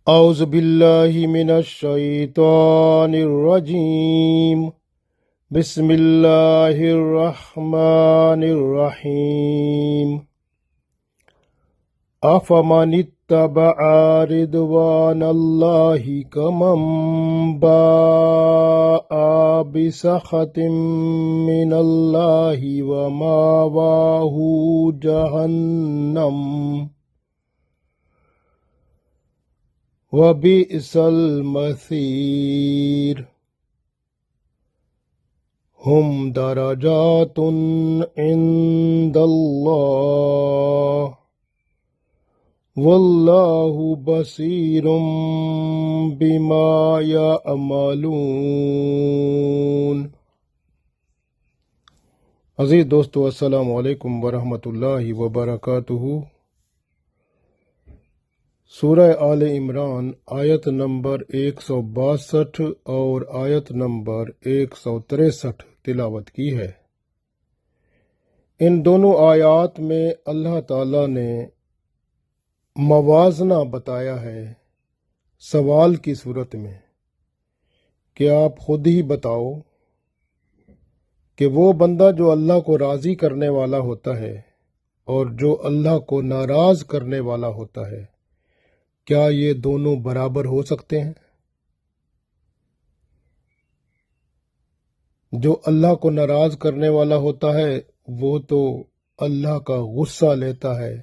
اعوذ باللہ من الشیطان الرجیم بسم اللہ الرحمن الرحیم افمن اتبع رضوان اللہ کمن باء بسخط من اللہ ومأواہ جہنم وبئس المصیر ہم درجات عند اللہ واللہ بصیر بما یعملون۔ عزیز دوستو، السلام علیکم ورحمۃ اللہ وبرکاتہ۔ سورہ آل عمران آیت نمبر 162 اور آیت نمبر 163 تلاوت کی ہے۔ ان دونوں آیات میں اللہ تعالیٰ نے موازنہ بتایا ہے سوال کی صورت میں کہ آپ خود ہی بتاؤ کہ وہ بندہ جو اللہ کو راضی کرنے والا ہوتا ہے اور جو اللہ کو ناراض کرنے والا ہوتا ہے، کیا یہ دونوں برابر ہو سکتے ہیں؟ جو اللہ کو ناراض کرنے والا ہوتا ہے وہ تو اللہ کا غصہ لیتا ہے،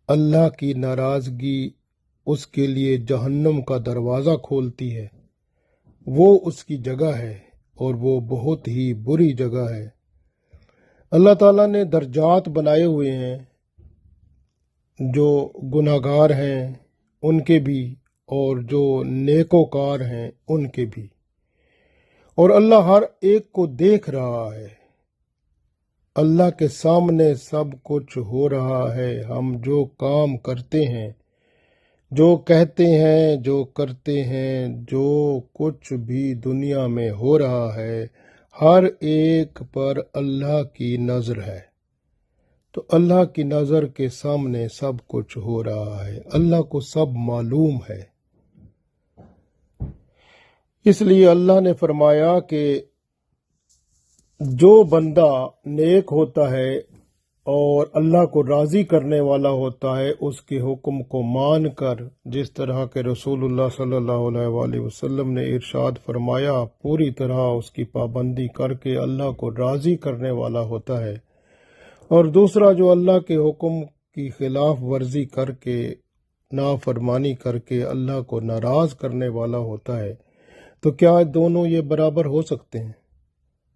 اللہ کی ناراضگی اس کے لیے جہنم کا دروازہ کھولتی ہے، وہ اس کی جگہ ہے اور وہ بہت ہی بری جگہ ہے۔ اللہ تعالیٰ نے درجات بنائے ہوئے ہیں، جو گناہگار ہیں ان کے بھی اور جو نیکوکار ہیں ان کے بھی، اور اللہ ہر ایک کو دیکھ رہا ہے۔ اللہ کے سامنے سب کچھ ہو رہا ہے۔ ہم جو کام کرتے ہیں، جو کہتے ہیں، جو کرتے ہیں، جو کچھ بھی دنیا میں ہو رہا ہے، ہر ایک پر اللہ کی نظر ہے۔ تو اللہ کی نظر کے سامنے سب کچھ ہو رہا ہے، اللہ کو سب معلوم ہے۔ اس لیے اللہ نے فرمایا کہ جو بندہ نیک ہوتا ہے اور اللہ کو راضی کرنے والا ہوتا ہے، اس کے حکم کو مان کر، جس طرح کہ رسول اللہ صلی اللہ علیہ وآلہ وسلم نے ارشاد فرمایا، پوری طرح اس کی پابندی کر کے اللہ کو راضی کرنے والا ہوتا ہے، اور دوسرا جو اللہ کے حکم کی خلاف ورزی کر کے، نافرمانی کر کے اللہ کو ناراض کرنے والا ہوتا ہے، تو کیا دونوں یہ برابر ہو سکتے ہیں؟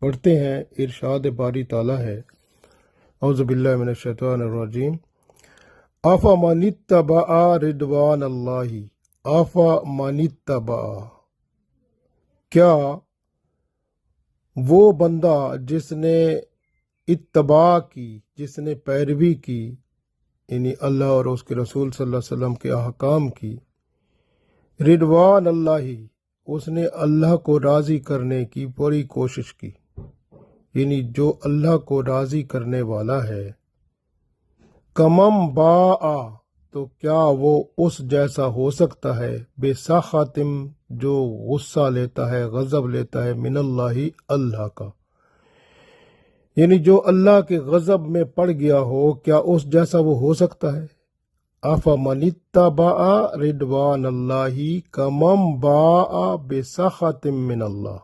پڑھتے ہیں، ارشاد باری تعالیٰ ہے، اعوذ باللہ من الشیطان الرجیم، افمن اتبع رضوان اللہ، افمن اتبع، کیا وہ بندہ جس نے اتباع کی، جس نے پیروی کی، یعنی اللہ اور اس کے رسول صلی اللہ علیہ وسلم کے احکام کی، رضوان اللہ، اس نے اللہ کو راضی کرنے کی پوری کوشش کی، یعنی جو اللہ کو راضی کرنے والا ہے، کمم باء، تو کیا وہ اس جیسا ہو سکتا ہے، بے سخاتم، جو غصہ لیتا ہے، غضب لیتا ہے، من اللہ، اللہ کا، یعنی جو اللہ کے غضب میں پڑ گیا ہو، کیا اس جیسا وہ ہو سکتا ہے؟ افمن اتبع رضوان اللہ کمن باء بسخط من اللہ،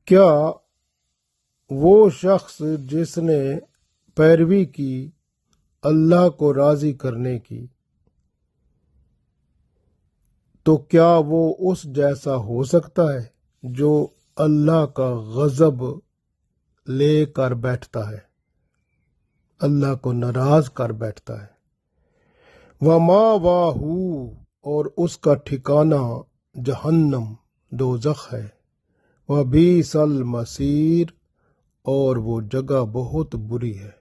کیا وہ شخص جس نے پیروی کی اللہ کو راضی کرنے کی، تو کیا وہ اس جیسا ہو سکتا ہے جو اللہ کا غضب لے کر بیٹھتا ہے، اللہ کو ناراض کر بیٹھتا ہے؟ وَمَأْوَاهُ، اور اس کا ٹھکانہ جہنم، دوزخ ہے، وَبِئْسَ الْمَصِيرُ، اور وہ جگہ بہت بری ہے۔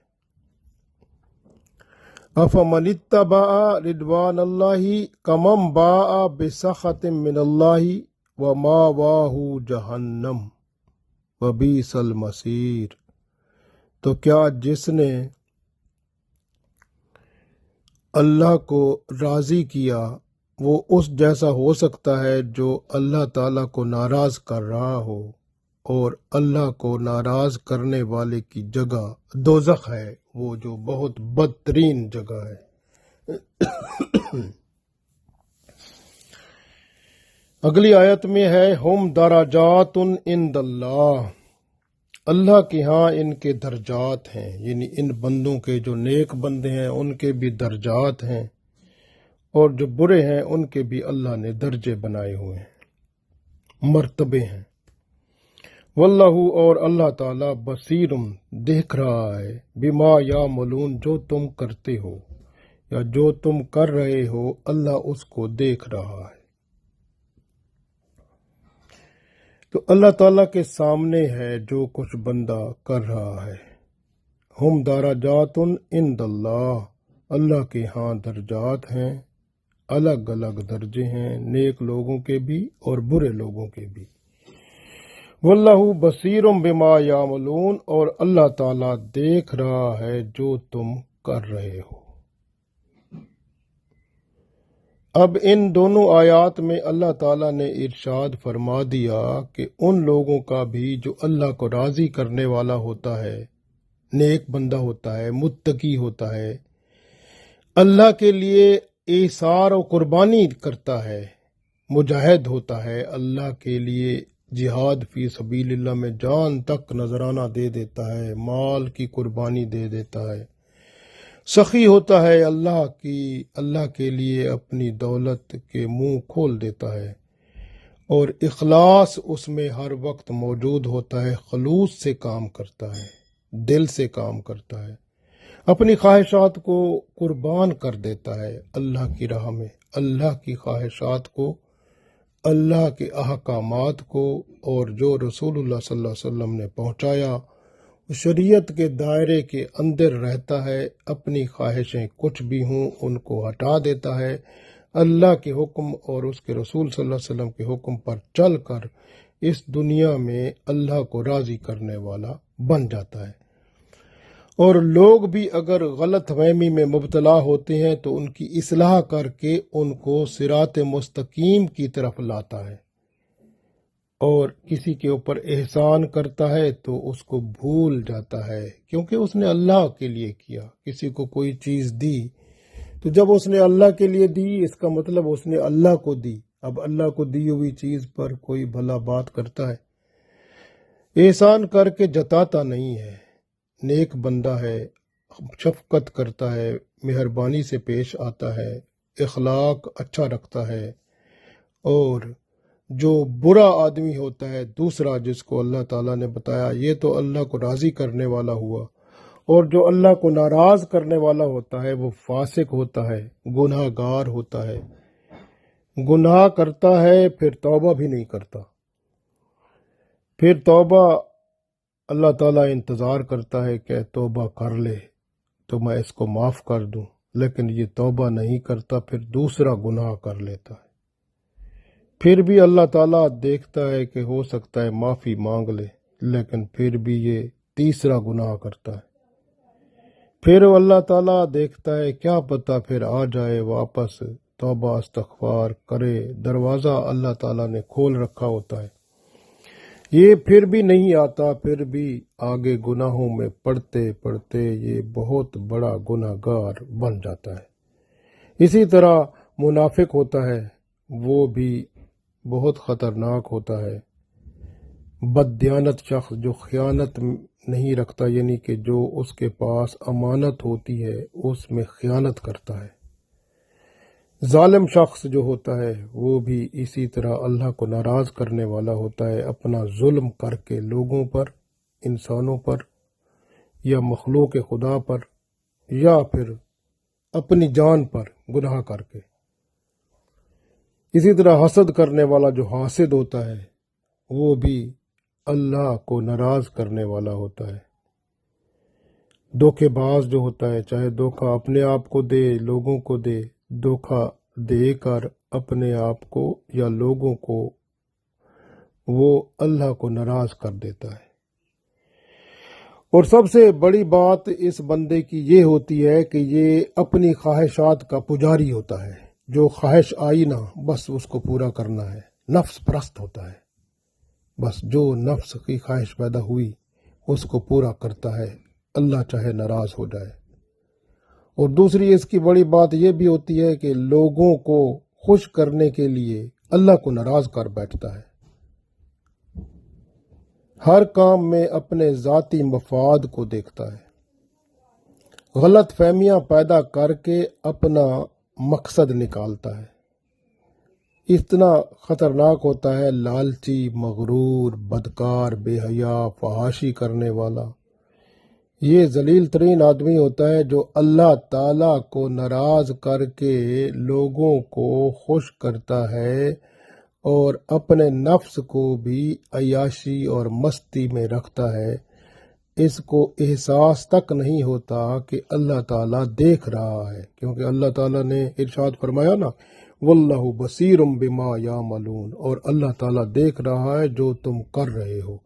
افمن اتبع رضوان اللہ کمن باء بسخط من اللہ ومأواہ جہنم وبئس المصیر، تو کیا جس نے اللہ کو راضی کیا وہ اس جیسا ہو سکتا ہے جو اللہ تعالیٰ کو ناراض کر رہا ہو، اور اللہ کو ناراض کرنے والے کی جگہ دوزخ ہے، وہ جو بہت بدترین جگہ ہے۔ اگلی آیت میں ہے ہم درجات عند اللہ، اللہ کے ہاں ان کے درجات ہیں، یعنی ان بندوں کے جو نیک بندے ہیں ان کے بھی درجات ہیں، اور جو برے ہیں ان کے بھی اللہ نے درجے بنائے ہوئے ہیں، مرتبے ہیں۔ واللہ، اور اللہ تعالیٰ بصیرم، دیکھ رہا ہے، بما یعملون، جو تم کرتے ہو یا جو تم کر رہے ہو، اللہ اس کو دیکھ رہا ہے۔ تو اللہ تعالیٰ کے سامنے ہے جو کچھ بندہ کر رہا ہے۔ ہم درجات عند اللہ، اللہ کے ہاں درجات ہیں، الگ الگ درجے ہیں، نیک لوگوں کے بھی اور برے لوگوں کے بھی۔ واللہ بصیر بما یعملون، اور اللہ تعالیٰ دیکھ رہا ہے جو تم کر رہے ہو۔ اب ان دونوں آیات میں اللہ تعالیٰ نے ارشاد فرما دیا کہ ان لوگوں کا بھی جو اللہ کو راضی کرنے والا ہوتا ہے، نیک بندہ ہوتا ہے، متقی ہوتا ہے، اللہ کے لیے ایثار و قربانی کرتا ہے، مجاہد ہوتا ہے، اللہ کے لیے جہاد فی سبیل اللہ میں جان تک نذرانہ دے دیتا ہے، مال کی قربانی دے دیتا ہے، سخی ہوتا ہے، اللہ کے لیے اپنی دولت کے منہ کھول دیتا ہے، اور اخلاص اس میں ہر وقت موجود ہوتا ہے، خلوص سے کام کرتا ہے، دل سے کام کرتا ہے، اپنی خواہشات کو قربان کر دیتا ہے اللہ کی راہ میں، اللہ کی خواہشات کو، اللہ کے احکامات کو، اور جو رسول اللہ صلی اللہ علیہ وسلم نے پہنچایا شریعت کے دائرے کے اندر رہتا ہے، اپنی خواہشیں کچھ بھی ہوں ان کو ہٹا دیتا ہے، اللہ کے حکم اور اس کے رسول صلی اللہ علیہ وسلم کے حکم پر چل کر اس دنیا میں اللہ کو راضی کرنے والا بن جاتا ہے۔ اور لوگ بھی اگر غلط فہمی میں مبتلا ہوتے ہیں تو ان کی اصلاح کر کے ان کو صراط مستقیم کی طرف لاتا ہے، اور کسی کے اوپر احسان کرتا ہے تو اس کو بھول جاتا ہے، کیونکہ اس نے اللہ کے لیے کیا، کسی کو کوئی چیز دی تو جب اس نے اللہ کے لیے دی اس کا مطلب اس نے اللہ کو دی، اب اللہ کو دی ہوئی چیز پر کوئی بھلا بات کرتا ہے، احسان کر کے جتاتا نہیں ہے، نیک بندہ ہے، شفقت کرتا ہے، مہربانی سے پیش آتا ہے، اخلاق اچھا رکھتا ہے، اور جو برا آدمی ہوتا ہے دوسرا جس کو اللہ تعالیٰ نے بتایا یہ تو اللہ کو راضی کرنے والا ہوا، اور جو اللہ کو ناراض کرنے والا ہوتا ہے وہ فاسق ہوتا ہے، گناہ گار ہوتا ہے، گناہ کرتا ہے پھر توبہ بھی نہیں کرتا، پھر توبہ اللہ تعالیٰ انتظار کرتا ہے کہ توبہ کر لے تو میں اس کو معاف کر دوں، لیکن یہ توبہ نہیں کرتا، پھر دوسرا گناہ کر لیتا ہے، پھر بھی اللہ تعالیٰ دیکھتا ہے کہ ہو سکتا ہے معافی مانگ لے، لیکن پھر بھی یہ تیسرا گناہ کرتا ہے، پھر اللہ تعالیٰ دیکھتا ہے کیا پتہ پھر آ جائے واپس، توبہ استغفار کرے، دروازہ اللہ تعالیٰ نے کھول رکھا ہوتا ہے، یہ پھر بھی نہیں آتا، پھر بھی آگے گناہوں میں پڑتے پڑتے یہ بہت بڑا گناہ گار بن جاتا ہے۔ اسی طرح منافق ہوتا ہے، وہ بھی بہت خطرناک ہوتا ہے، بددیانت شخص جو خیانت نہیں رکھتا، یعنی کہ جو اس کے پاس امانت ہوتی ہے اس میں خیانت کرتا ہے، ظالم شخص جو ہوتا ہے وہ بھی اسی طرح اللہ کو ناراض کرنے والا ہوتا ہے، اپنا ظلم کر کے لوگوں پر، انسانوں پر یا مخلوق خدا پر یا پھر اپنی جان پر گناہ کر کے۔ اسی طرح حسد کرنے والا جو حاسد ہوتا ہے وہ بھی اللہ کو ناراض کرنے والا ہوتا ہے، دھوکے باز جو ہوتا ہے، چاہے دھوکہ اپنے آپ کو دے، لوگوں کو دے، دھوکہ دے کر اپنے آپ کو یا لوگوں کو وہ اللہ کو ناراض کر دیتا ہے۔ اور سب سے بڑی بات اس بندے کی یہ ہوتی ہے کہ یہ اپنی خواہشات کا پجاری ہوتا ہے. جو خواہش آئی نا بس اس کو پورا کرنا ہے. نفس پرست ہوتا ہے. بس جو نفس کی خواہش پیدا ہوئی اس کو پورا کرتا ہے، اللہ چاہے ناراض ہو جائے. اور دوسری اس کی بڑی بات یہ بھی ہوتی ہے کہ لوگوں کو خوش کرنے کے لیے اللہ کو ناراض کر بیٹھتا ہے. ہر کام میں اپنے ذاتی مفاد کو دیکھتا ہے. غلط فہمیاں پیدا کر کے اپنا مقصد نکالتا ہے. اتنا خطرناک ہوتا ہے لالچی، مغرور، بدکار، بے حیا، فحاشی کرنے والا. یہ ذلیل ترین آدمی ہوتا ہے جو اللہ تعالیٰ کو ناراض کر کے لوگوں کو خوش کرتا ہے اور اپنے نفس کو بھی عیاشی اور مستی میں رکھتا ہے. اس کو احساس تک نہیں ہوتا کہ اللہ تعالیٰ دیکھ رہا ہے، کیونکہ اللہ تعالیٰ نے ارشاد فرمایا نا واللہ بصیر بما یعملون، اور اللہ تعالیٰ دیکھ رہا ہے جو تم کر رہے ہو.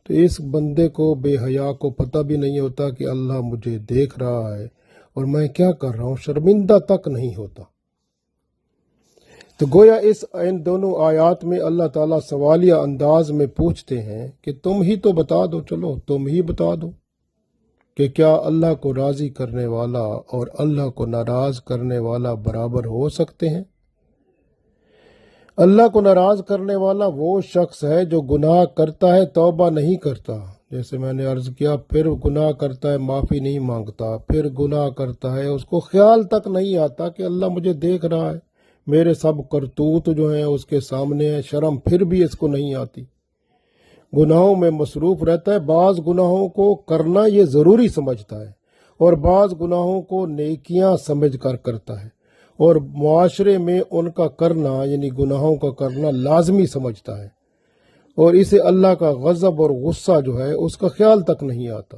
تو اس بندے کو بے حیا کو پتہ بھی نہیں ہوتا کہ اللہ مجھے دیکھ رہا ہے اور میں کیا کر رہا ہوں، شرمندہ تک نہیں ہوتا. تو گویا ان دونوں آیات میں اللہ تعالیٰ سوالیہ انداز میں پوچھتے ہیں کہ تم ہی تو بتا دو، چلو تم ہی بتا دو کہ کیا اللہ کو راضی کرنے والا اور اللہ کو ناراض کرنے والا برابر ہو سکتے ہیں؟ اللہ کو ناراض کرنے والا وہ شخص ہے جو گناہ کرتا ہے توبہ نہیں کرتا، جیسے میں نے عرض کیا، پھر گناہ کرتا ہے معافی نہیں مانگتا، پھر گناہ کرتا ہے اس کو خیال تک نہیں آتا کہ اللہ مجھے دیکھ رہا ہے، میرے سب کرتوت جو ہیں اس کے سامنے ہے، شرم پھر بھی اس کو نہیں آتی، گناہوں میں مصروف رہتا ہے. بعض گناہوں کو کرنا یہ ضروری سمجھتا ہے اور بعض گناہوں کو نیکیاں سمجھ کر کرتا ہے، اور معاشرے میں ان کا کرنا یعنی گناہوں کا کرنا لازمی سمجھتا ہے، اور اسے اللہ کا غضب اور غصہ جو ہے اس کا خیال تک نہیں آتا.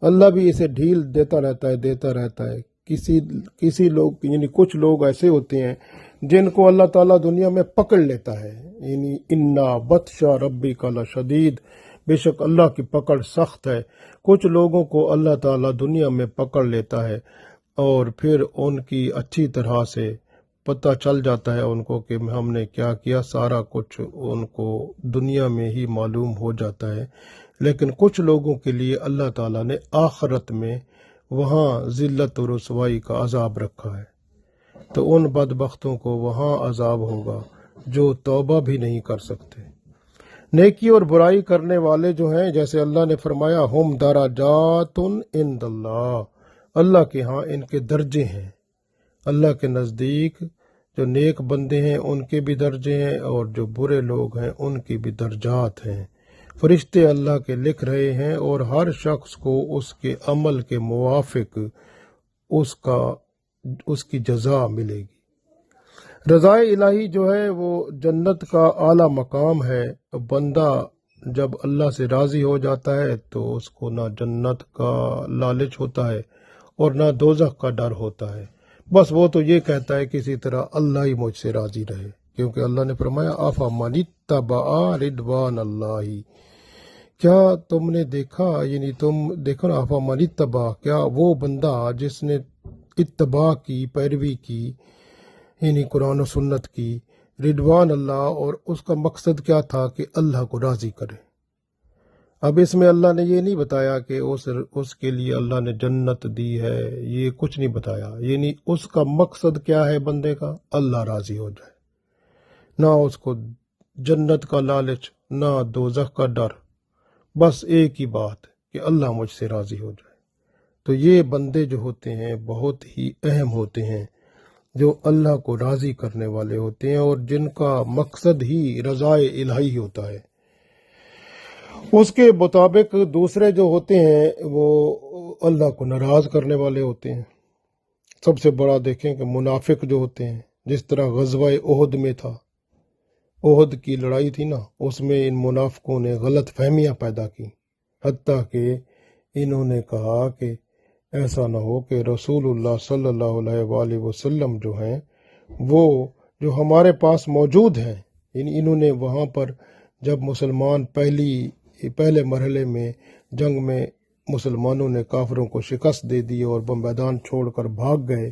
اللہ بھی اسے ڈھیل دیتا رہتا ہے. کسی لوگ یعنی کچھ لوگ ایسے ہوتے ہیں جن کو اللہ تعالیٰ دنیا میں پکڑ لیتا ہے، یعنی انا بطش ربک لشدید، بے شک اللہ کی پکڑ سخت ہے. کچھ لوگوں کو اللہ تعالیٰ دنیا میں پکڑ لیتا ہے اور پھر ان کی اچھی طرح سے پتہ چل جاتا ہے ان کو کہ ہم نے کیا کیا، سارا کچھ ان کو دنیا میں ہی معلوم ہو جاتا ہے. لیکن کچھ لوگوں کے لیے اللہ تعالیٰ نے آخرت میں وہاں ذلت و رسوائی کا عذاب رکھا ہے. تو ان بدبختوں کو وہاں عذاب ہوگا جو توبہ بھی نہیں کر سکتے. نیکی اور برائی کرنے والے جو ہیں، جیسے اللہ نے فرمایا ہم درجات عند اللہ، اللہ کے ہاں ان کے درجے ہیں. اللہ کے نزدیک جو نیک بندے ہیں ان کے بھی درجے ہیں اور جو برے لوگ ہیں ان کی بھی درجات ہیں. فرشتے اللہ کے لکھ رہے ہیں اور ہر شخص کو اس کے عمل کے موافق اس کی جزا ملے گی. رضائے الہی جو ہے وہ جنت کا اعلیٰ مقام ہے. بندہ جب اللہ سے راضی ہو جاتا ہے تو اس کو نہ جنت کا لالچ ہوتا ہے اور نہ دوزخ کا ڈر ہوتا ہے. بس وہ تو یہ کہتا ہے کسی طرح اللہ ہی مجھ سے راضی رہے، کیونکہ اللہ نے فرمایا افمن اتبع رضوان اللہ، کیا تم نے دیکھا، یعنی تم دیکھو نا، افمن اتبع، کیا وہ بندہ جس نے اتباع کی، پیروی کی، یعنی قرآن و سنت کی، رضوان اللہ، اور اس کا مقصد کیا تھا کہ اللہ کو راضی کرے. اب اس میں اللہ نے یہ نہیں بتایا کہ اس کے لیے اللہ نے جنت دی ہے، یہ کچھ نہیں بتایا. یعنی اس کا مقصد کیا ہے بندے کا، اللہ راضی ہو جائے، نہ اس کو جنت کا لالچ نہ دوزخ کا ڈر، بس ایک ہی بات کہ اللہ مجھ سے راضی ہو جائے. تو یہ بندے جو ہوتے ہیں بہت ہی اہم ہوتے ہیں، جو اللہ کو راضی کرنے والے ہوتے ہیں اور جن کا مقصد ہی رضائے الہی ہوتا ہے. اس کے مطابق دوسرے جو ہوتے ہیں وہ اللہ کو ناراض کرنے والے ہوتے ہیں. سب سے بڑا دیکھیں کہ منافق جو ہوتے ہیں، جس طرح غزوہ احد میں تھا، احد کی لڑائی تھی نا، اس میں ان منافقوں نے غلط فہمیاں پیدا کی، حتیٰ کہ انہوں نے کہا کہ ایسا نہ ہو کہ رسول اللہ صلی اللہ علیہ وآلہ وسلم جو ہیں وہ جو ہمارے پاس موجود ہیں، یعنی انہوں نے وہاں پر جب مسلمان پہلے مرحلے میں جنگ میں مسلمانوں نے کافروں کو شکست دے دی اور وہ میدان چھوڑ کر بھاگ گئے،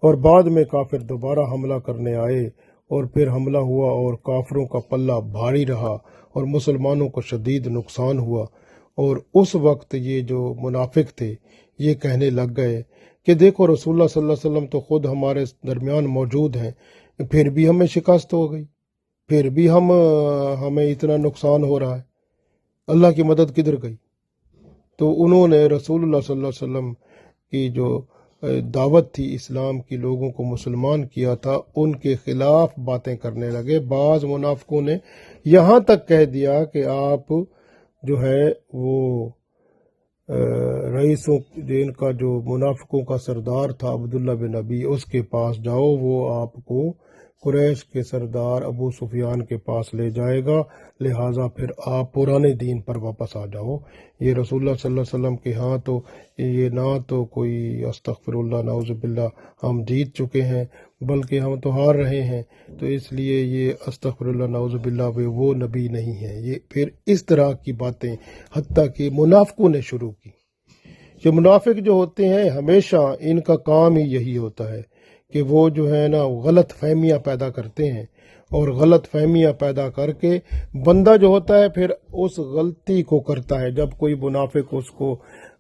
اور بعد میں کافر دوبارہ حملہ کرنے آئے اور پھر حملہ ہوا اور کافروں کا پلہ بھاری رہا اور مسلمانوں کو شدید نقصان ہوا۔ اور اس وقت یہ جو منافق تھے یہ کہنے لگ گئے کہ دیکھو رسول اللہ صلی اللہ علیہ وسلم تو خود ہمارے درمیان موجود ہیں، پھر بھی ہمیں شکست ہو گئی، پھر بھی ہمیں اتنا نقصان ہو رہا ہے، اللہ کی مدد کدھر گئی؟ تو انہوں نے رسول اللہ صلی اللہ علیہ وسلم کی جو دعوت تھی اسلام کی، لوگوں کو مسلمان کیا تھا، ان کے خلاف باتیں کرنے لگے۔ بعض منافقوں نے یہاں تک کہہ دیا کہ آپ جو ہے وہ رئیسوں جن کا جو منافقوں کا سردار تھا عبداللہ بن ابی، اس کے پاس جاؤ، وہ آپ کو قریش کے سردار ابو سفیان کے پاس لے جائے گا، لہٰذا پھر آپ پرانے دین پر واپس آ جاؤ۔ یہ رسول اللہ صلی اللہ علیہ وسلم کے ہاں تو یہ نہ تو کوئی استغفر اللہ نعوذ باللہ ہم جیت چکے ہیں، بلکہ ہم تو ہار رہے ہیں، تو اس لیے یہ استغفر اللہ نعوذ باللہ وہ نبی نہیں ہے۔ یہ پھر اس طرح کی باتیں حتیٰ کہ منافقوں نے شروع کی۔ یہ منافق جو ہوتے ہیں ہمیشہ ان کا کام ہی یہی ہوتا ہے کہ وہ جو ہے نا غلط فہمیاں پیدا کرتے ہیں، اور غلط فہمیاں پیدا کر کے بندہ جو ہوتا ہے پھر اس غلطی کو کرتا ہے۔ جب کوئی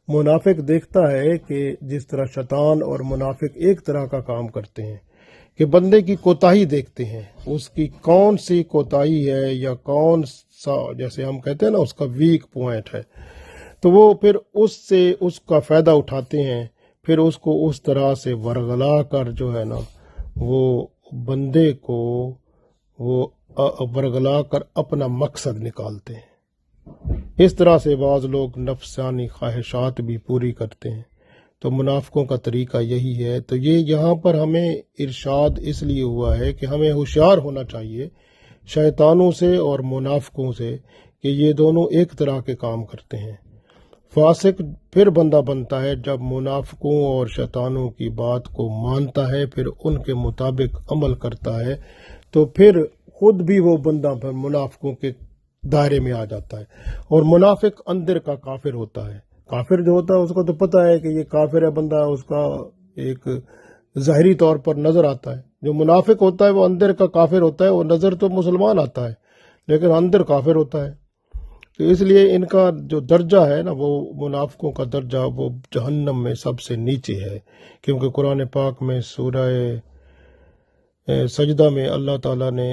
منافق دیکھتا ہے کہ جس طرح شیطان اور منافق ایک طرح کا کام کرتے ہیں کہ بندے کی کوتاہی دیکھتے ہیں، اس کی کون سی کوتاہی ہے یا کون سا جیسے ہم کہتے ہیں نا اس کا ویک پوائنٹ ہے، تو وہ پھر اس سے اس کا فائدہ اٹھاتے ہیں، پھر اس کو اس طرح سے ورغلا کر جو ہے نا وہ بندے کو وہ ورغلا کر اپنا مقصد نکالتے ہیں۔ اس طرح سے بعض لوگ نفسانی خواہشات بھی پوری کرتے ہیں، تو منافقوں کا طریقہ یہی ہے۔ تو یہ یہاں پر ہمیں ارشاد اس لیے ہوا ہے کہ ہمیں ہوشیار ہونا چاہیے شیطانوں سے اور منافقوں سے کہ یہ دونوں ایک طرح کے کام کرتے ہیں۔ فاسق پھر بندہ بنتا ہے جب منافقوں اور شیطانوں کی بات کو مانتا ہے، پھر ان کے مطابق عمل کرتا ہے، تو پھر خود بھی وہ بندہ منافقوں کے دائرے میں آ جاتا ہے۔ اور منافق اندر کا کافر ہوتا ہے۔ کافر جو ہوتا ہے اس کو تو پتہ ہے کہ یہ کافر ہے بندہ، اس کا ایک ظاہری طور پر نظر آتا ہے۔ جو منافق ہوتا ہے وہ اندر کا کافر ہوتا ہے، وہ نظر تو مسلمان آتا ہے لیکن اندر کافر ہوتا ہے۔ تو اس لیے ان کا جو درجہ ہے نا وہ منافقوں کا درجہ وہ جہنم میں سب سے نیچے ہے، کیونکہ قرآن پاک میں سورہ سجدہ میں اللہ تعالیٰ نے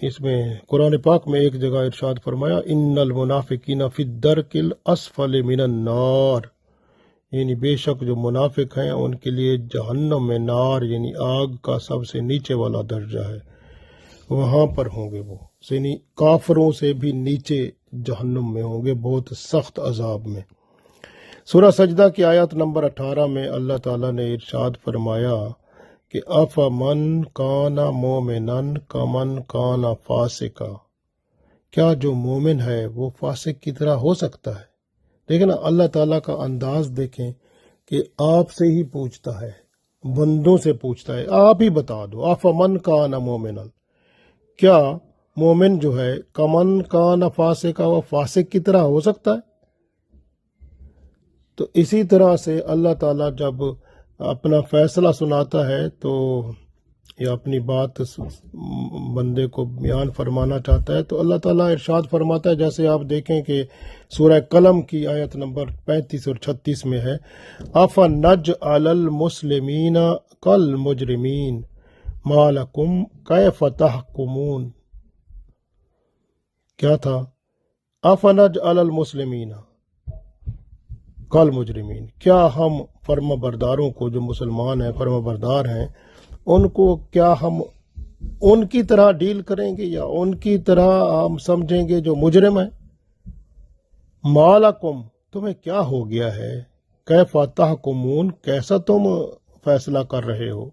اس میں قرآن پاک میں ایک جگہ ارشاد فرمایا ان المنافقین فی الدرک الاسفل من النار، یعنی بے شک جو منافق ہیں ان کے لیے جہنم میں نار یعنی آگ کا سب سے نیچے والا درجہ ہے، وہاں پر ہوں گے وہ، یعنی کافروں سے بھی نیچے جہنم میں ہوں گے، بہت سخت عذاب میں۔ سورہ سجدہ کی آیت نمبر 18 میں اللہ تعالیٰ نے ارشاد فرمایا کہ افمن کان مومنا کمن کان فاسقا، کیا جو مومن ہے وہ فاسق کی طرح ہو سکتا ہے؟ لیکن اللہ تعالیٰ کا انداز دیکھیں کہ آپ سے ہی پوچھتا ہے، بندوں سے پوچھتا ہے، آپ ہی بتا دو افمن کان مومنا، کیا مومن جو ہے کمن کان فاسقا وہ فاسق کی طرح ہو سکتا ہے؟ تو اسی طرح سے اللہ تعالیٰ جب اپنا فیصلہ سناتا ہے تو یا اپنی بات بندے کو بیان فرمانا چاہتا ہے تو اللہ تعالیٰ ارشاد فرماتا ہے، جیسے آپ دیکھیں کہ سورہ قلم کی آیت نمبر 35 اور 36 میں ہے أَفَنَجْعَلَ الْمُسْلِمِينَ كَالْمُجْرِمِينَ مَا لَكُمْ كَيْفَ تَحْكُمُونَ، کیا تھا أَفَنَجْعَلَ الْمُسْلِمِينَ كَالْمُجْرِمِينَ، کیا ہم فرما برداروں کو جو مسلمان ہیں فرما بردار ہیں ان کو کیا ہم ان کی طرح ڈیل کریں گے یا ان کی طرح ہم سمجھیں گے جو مجرم ہیں؟ مالکم، تمہیں کیا ہو گیا ہے، کیف تحکمون، کیسا تم فیصلہ کر رہے ہو؟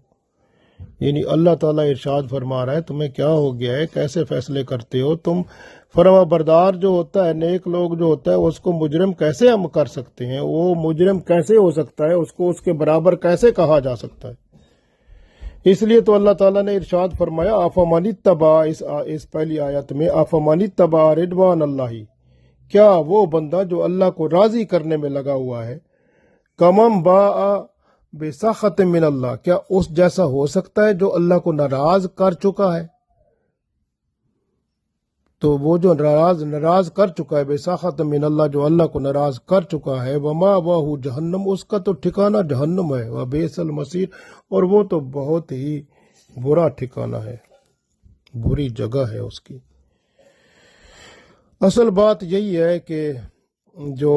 یعنی اللہ تعالیٰ ارشاد فرما رہا ہے تمہیں کیا ہو گیا ہے، کیسے فیصلے کرتے ہو تم؟ فرما بردار جو ہوتا ہے، نیک لوگ جو ہوتا ہے اس کو مجرم کیسے ہم کر سکتے ہیں؟ وہ مجرم کیسے ہو سکتا ہے؟ اس کو اس کے برابر کیسے کہا جا سکتا ہے؟ اس لیے تو اللہ تعالیٰ نے ارشاد فرمایا افمن اتبع، اس پہلی آیت میں افمن اتبع رضوان اللہ، کیا وہ بندہ جو اللہ کو راضی کرنے میں لگا ہوا ہے، کمم باء بسخط من اللہ، کیا اس جیسا ہو سکتا ہے جو اللہ کو ناراض کر چکا ہے؟ تو وہ جو ناراض کر چکا ہے، بسخط من اللہ، جو اللہ کو ناراض کر چکا ہے، ومأواہ جہنم، اس کا تو ٹھکانہ جہنم ہے، وبئس المصیر، اور وہ تو بہت ہی برا ٹھکانہ ہے، بری جگہ ہے اس کی۔ اصل بات یہی ہے کہ جو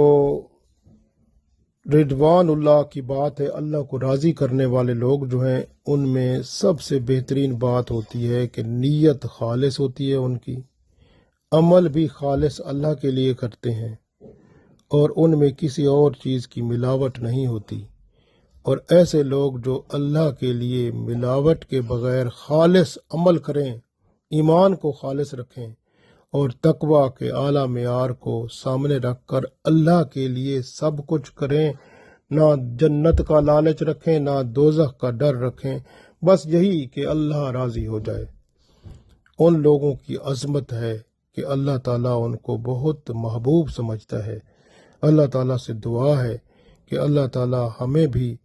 رضوان اللہ کی بات ہے، اللہ کو راضی کرنے والے لوگ جو ہیں، ان میں سب سے بہترین بات ہوتی ہے کہ نیت خالص ہوتی ہے ان کی، عمل بھی خالص اللہ کے لیے کرتے ہیں، اور ان میں کسی اور چیز کی ملاوٹ نہیں ہوتی۔ اور ایسے لوگ جو اللہ کے لیے ملاوٹ کے بغیر خالص عمل کریں، ایمان کو خالص رکھیں، اور تقوی کے اعلیٰ معیار کو سامنے رکھ کر اللہ کے لیے سب کچھ کریں، نہ جنت کا لالچ رکھیں، نہ دوزخ کا ڈر رکھیں، بس یہی کہ اللہ راضی ہو جائے، ان لوگوں کی عظمت ہے کہ اللہ تعالیٰ ان کو بہت محبوب سمجھتا ہے۔ اللہ تعالیٰ سے دعا ہے کہ اللہ تعالیٰ ہمیں بھی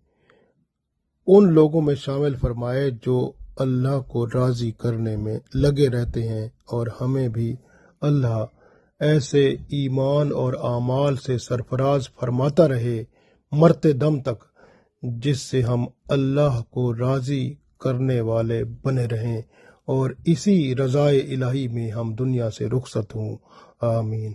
ان لوگوں میں شامل فرمائے جو اللہ کو راضی کرنے میں لگے رہتے ہیں، اور ہمیں بھی اللہ ایسے ایمان اور اعمال سے سرفراز فرماتا رہے مرتے دم تک، جس سے ہم اللہ کو راضی کرنے والے بنے رہیں، اور اسی رضائے الہی میں ہم دنیا سے رخصت ہوں۔ آمین۔